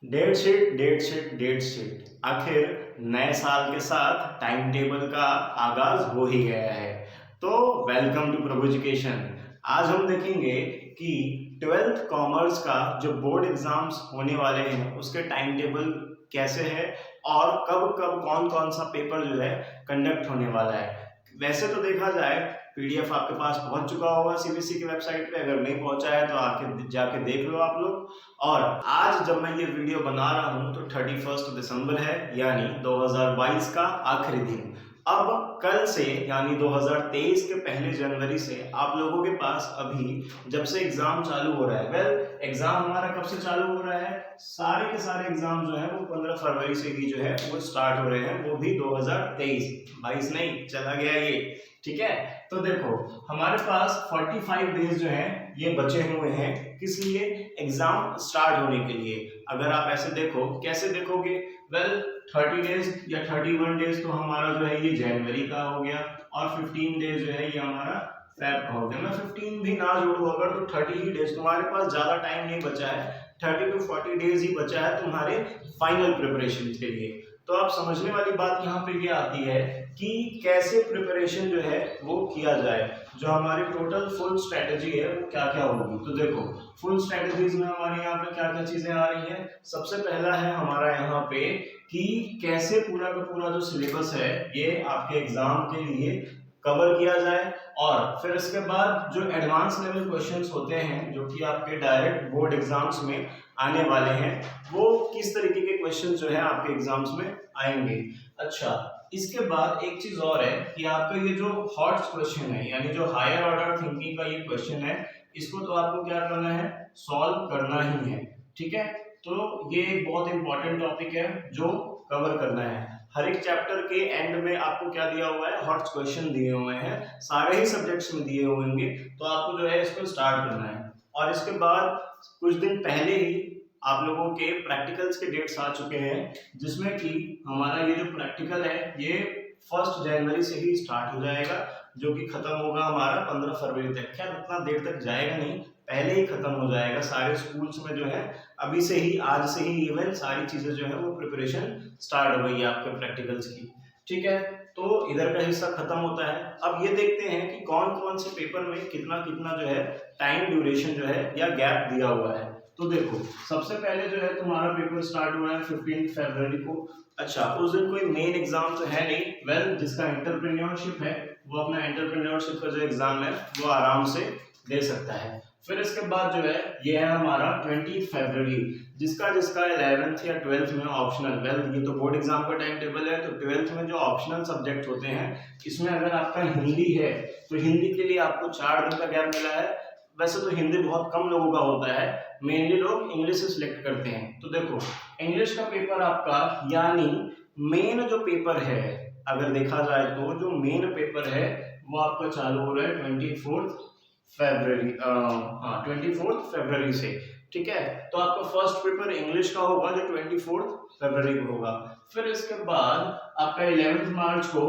Date sheet आखिर नए साल के साथ टाइम टेबल का आगाज हो ही गया है। तो वेलकम टू प्रभु एजुकेशन। आज हम देखेंगे कि 12th कॉमर्स का जो बोर्ड एग्जाम्स होने वाले हैं उसके टाइम टेबल कैसे है और कब कब कौन कौन सा पेपर जो है कंडक्ट होने वाला है। वैसे तो देखा जाए पीडीएफ आपके पास पहुंच चुका होगा सीबीएसई की वेबसाइट पे, अगर नहीं पहुंचा है तो आके जाके देख लो आप लोग। और आज जब मैं ये वीडियो बना रहा हूं तो 31 दिसंबर है, यानी 2022 का आखिरी दिन। अब कल से यानी 2023 के पहले जनवरी से आप लोगों के पास अभी जब से एग्जाम चालू हो रहा है, एग्जाम हमारा कब से चालू हो रहा है, सारे के सारे एग्जाम जो है वो 15 फरवरी से ही जो है वो स्टार्ट हो रहे हैं, वो भी 2023। 22 नहीं, चला गया ये, ठीक है। तो देखो हमारे पास 45 डेज जो है ये बचे हुए हैं, किस लिए, एग्जाम स्टार्ट होने के लिए। अगर आप ऐसे देखो, कैसे देखोगे, 30 डेज या 31 डेज तो हमारा जो है ये जनवरी का हो गया, और 15 डेज जो है ये हमारा फेब का हो गया। मैं 15 भी ना जोड़ू अगर तो 30 ही डेज, तुम्हारे पास ज्यादा टाइम नहीं बचा है, 30 to 40 डेज ही बचा है तुम्हारे फाइनल प्रिपरेशन के लिए। तो आप समझने वाली बात यहाँ पे ये आती है कि कैसे प्रिपरेशन जो है वो किया जाए, जो हमारी टोटल फुल स्ट्रेटेजी है वो क्या क्या होगी। तो देखो फुल स्ट्रेटेजीज में हमारे यहाँ पे क्या क्या चीजें आ रही हैं। सबसे पहला है हमारा यहाँ पे कि कैसे पूरा का पूरा जो सिलेबस है ये आपके एग्जाम के लिए कवर किया जाए, और फिर इसके बाद जो एडवांस लेवल क्वेश्चंस होते हैं जो कि आपके डायरेक्ट बोर्ड एग्जाम्स में आने वाले हैं, वो किस तरीके के क्वेश्चंस जो है आपके एग्जाम्स में आएंगे। अच्छा, इसके बाद एक चीज और है कि आपका ये जो हॉट क्वेश्चन है, यानी जो हायर ऑर्डर थिंकिंग का ये क्वेश्चन है, इसको तो आपको क्या करना है, सॉल्व करना ही है, ठीक है। तो ये एक बहुत इंपॉर्टेंट टॉपिक है जो कवर करना है। हर एक चैप्टर के एंड में आपको क्या दिया हुआ है, हॉट क्वेश्चन दिए हुए हैं, सारे ही सब्जेक्ट्स में दिए हुए होंगे, तो आपको जो है इसको स्टार्ट करना है। और इसके बाद कुछ दिन पहले ही आप लोगों के प्रैक्टिकल्स के डेट्स आ चुके हैं, जिसमें कि हमारा ये जो प्रैक्टिकल है ये 1 जनवरी से ही स्टार्ट हो जाएगा, जो कि खत्म होगा हमारा 15 फरवरी तक। क्या उतना देर तक जाएगा नहीं, पहले ही खत्म हो जाएगा। सारे स्कूल्स में जो है अभी से ही, आज से ही इवन सारी चीजें जो है वो प्रिपरेशन स्टार्ट हो गई है आपके प्रैक्टिकल्स की, ठीक है। तो इधर का हिस्सा खत्म होता है। अब ये देखते हैं कि कौन कौन से पेपर में कितना कितना जो है टाइम ड्यूरेशन जो है या गैप दिया हुआ है। तो देखो सबसे पहले जो है तुम्हारा पेपर स्टार्ट हुआ है 15 फरवरी को। अच्छा, उस दिन कोई मेन एग्जाम तो है नहीं, जिसका एंटरप्रेन्योरशिप है वो अपना एंटरप्रेन्योरशिप का जो एग्जाम है वो आराम से दे सकता है। फिर इसके बाद जो है ये है हमारा 20 फरवरी, जिसका 11th या 12th में ऑप्शनल, ये तो बोर्ड एग्जाम का टाइम टेबल है, तो 12th में जो ऑप्शनल सब्जेक्ट होते हैं इसमें अगर आपका हिंदी है तो हिंदी के लिए आपको 4 दिन का गैप मिला है। वैसे तो हिंदी बहुत कम लोगों का होता है, मेनली लोग इंग्लिश से सिलेक्ट करते हैं। तो देखो इंग्लिश का पेपर आपका, यानी मेन जो पेपर है, अगर देखा जाए तो जो मेन पेपर है वो आपका चालू हो रहा है 24 फरवरी से, ठीक है। तो आपका फर्स्ट पेपर इंग्लिश का होगा जो 24 फरवरी को होगा। फिर इसके बाद आपका 11 मार्च को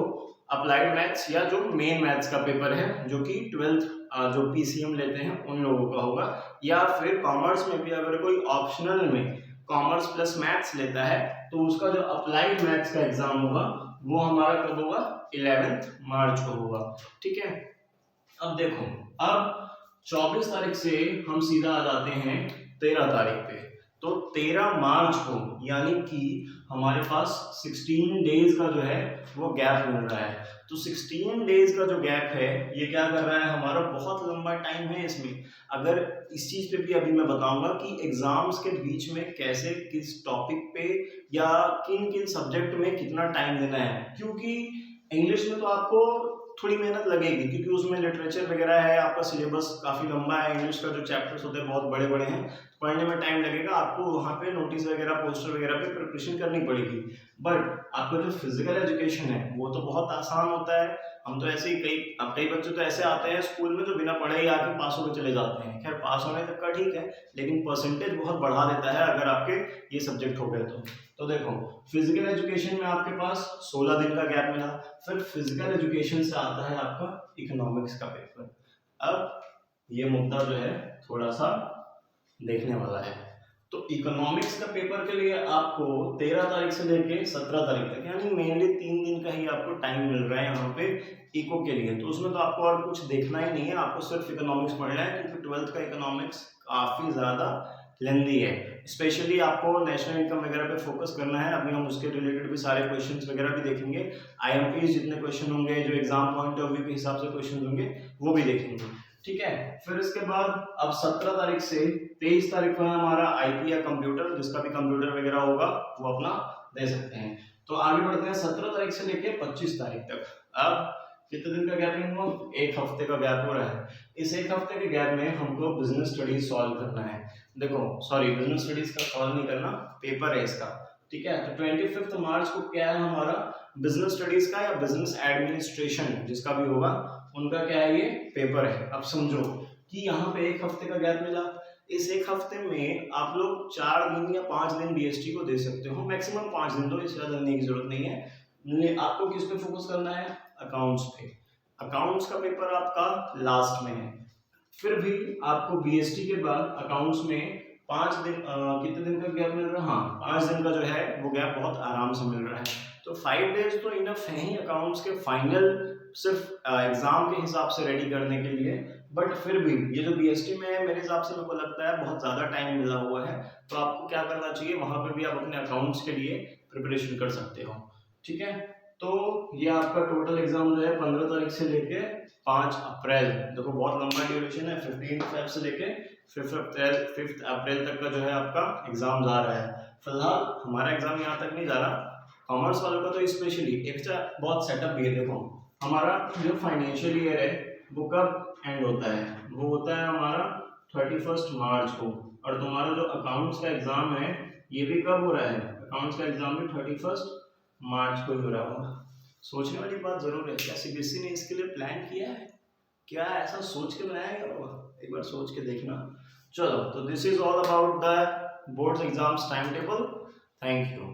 अप्लाइड मैथ्स या जो मेन मैथ्स का पेपर है, जो कि 12th जो पीसीएम लेते हैं उन लोगों का होगा। या फिर कॉमर्स में भी अगर कोई ऑप्शनल में कॉमर्स प्लस मैथ्स लेता है तो उसका जो अप्लाइड मैथ्स का एग्जाम होगा वो हमारा कब होगा, 11 मार्च को होगा, ठीक है। अब देखो, अब 24 तारीख से हम सीधा आ जाते हैं 13 तारीख पे। तो 13 मार्च को यानी कि हमारे पास 16 डेज का जो है वो गैप मिल रहा है। तो 16 डेज का जो गैप है ये क्या कर रहा है, हमारा बहुत लंबा टाइम है इसमें। अगर इस चीज पे भी अभी मैं बताऊंगा कि एग्जाम्स के बीच में कैसे, किस टॉपिक पे या किन किन सब्जेक्ट में कितना टाइम देना है, क्योंकि इंग्लिश में तो आपको थोड़ी मेहनत लगेगी क्योंकि उसमें लिटरेचर वगैरह है, आपका सिलेबस काफी लंबा है, इंग्लिश का जो चैप्टर्स होते हैं बहुत बड़े बड़े हैं, पढ़ने में टाइम लगेगा आपको, वहाँ पे नोटिस वगैरह, पोस्टर वगैरह पे प्रिपरेशन करनी पड़ेगी। बट आपका जो फिजिकल एजुकेशन है वो तो बहुत आसान होता है। हम तो ऐसे ही कई बच्चे तो ऐसे आते हैं स्कूल में जो बिना पढ़े ही आके पास होकर चले जाते हैं। खैर पास होने तक का ठीक है, लेकिन परसेंटेज बहुत बढ़ा देता है अगर आपके ये सब्जेक्ट हो गए तो देखो फिजिकल एजुकेशन में आपके पास 16 दिन का गैप मिला। फिर फिजिकल एजुकेशन से आता है आपका इकोनॉमिक्स का पेपर। अब ये मुद्दा जो है थोड़ा सा देखने वाला है। तो इकोनॉमिक्स का पेपर के लिए आपको 13 तारीख से लेके 17 तारीख तक यानी मेनली 3 दिन का ही आपको टाइम मिल रहा है यहाँ पे इको के लिए। तो उसमें तो आपको और कुछ देखना ही नहीं है, आपको सिर्फ इकोनॉमिक्स पढ़ना है क्योंकि 12th का इकोनॉमिक्स काफ़ी ज़्यादा लेंदी है। स्पेशली आपको नेशनल इनकम वगैरह पे फोकस करना है। अभी हम उसके रिलेटेड भी सारे क्वेश्चंस वगैरह भी देखेंगे, IMP जितने क्वेश्चन होंगे जो एग्जाम पॉइंट ऑफ व्यू के हिसाब से क्वेश्चन होंगे वो भी देखेंगे, ठीक है। फिर इसके बाद अब 17 तारीख से 23 तारीख को है हमारा IP या कंप्यूटर, जिसका भी कंप्यूटर वगैरह होगा वो अपना दे सकते हैं। तो आगे बढ़ते हैं 17 तारीख से लेके 25 तारीख तक। अब कितने दिन का गैप है इनको? एक हफ्ते का गैप हो रहा है। इस एक हफ्ते के गैप में हमको बिजनेस स्टडीज सॉल्व करना है। देखो सॉरी, बिजनेस स्टडीज का सॉल्व नहीं करना, पेपर है इसका, ठीक है। तो 25 मार्च को क्या है हमारा बिजनेस स्टडीज का या बिजनेस एडमिनिस्ट्रेशन जिसका भी होगा उनका क्या है ये पेपर है। अब समझो कि यहाँ पे एक हफ्ते का गैप मिला, इस एक हफ्ते में आप लोग 4 दिन या 5 दिन BST को दे सकते हो, मैक्सिमम 5 दिन, तो इससे ज्यादा देने की जरूरत नहीं है। आपको किस पे फोकस करना है? अकाउंट्स पे। अकाउंट्स का पेपर आपका लास्ट में है, फिर भी आपको BST के बाद अकाउंट्स में 5 दिन कितने दिन का गैप मिल रहा है? हाँ 5 दिन का जो है वो गैप बहुत आराम से मिल रहा है। तो 5 डेज तो इनफ है ही अकाउंट्स के फाइनल सिर्फ एग्जाम के हिसाब से रेडी करने के लिए। बट फिर भी ये जो BST में है मेरे हिसाब से मेरे को लगता है बहुत ज़्यादा टाइम मिला हुआ है, तो आपको क्या करना चाहिए वहाँ पर भी आप अपने अकाउंट्स के लिए प्रिपरेशन कर सकते हो, ठीक है। तो ये आपका टोटल एग्जाम जो है 15 तारीख से लेके 5 अप्रैल, देखो बहुत लंबा ड्यूरेशन है, 15 फेब से लेके 5 अप्रैल तक का जो है आपका एग्जाम जा रहा है। फिलहाल हमारा एग्जाम यहाँ तक नहीं जा रहा, कॉमर्स वालों का तो स्पेशली एक बहुत सेटअप भी है। देखो हमारा जो फाइनेंशियल ईयर है वो कब एंड होता है? वो होता है हमारा 31 मार्च को, और तुम्हारा जो अकाउंट्स का एग्जाम है ये भी कब हो रहा है? अकाउंट्स का एग्जाम भी 31 मार्च को ही हो रहा होगा। सोचने वाली बात जरूर है, क्या CBSE ने इसके लिए प्लान किया है? क्या ऐसा सोच के बनाया गया होगा? एक बार सोच के देखना। चलो, तो this is all about the boards exams time table. Thank you.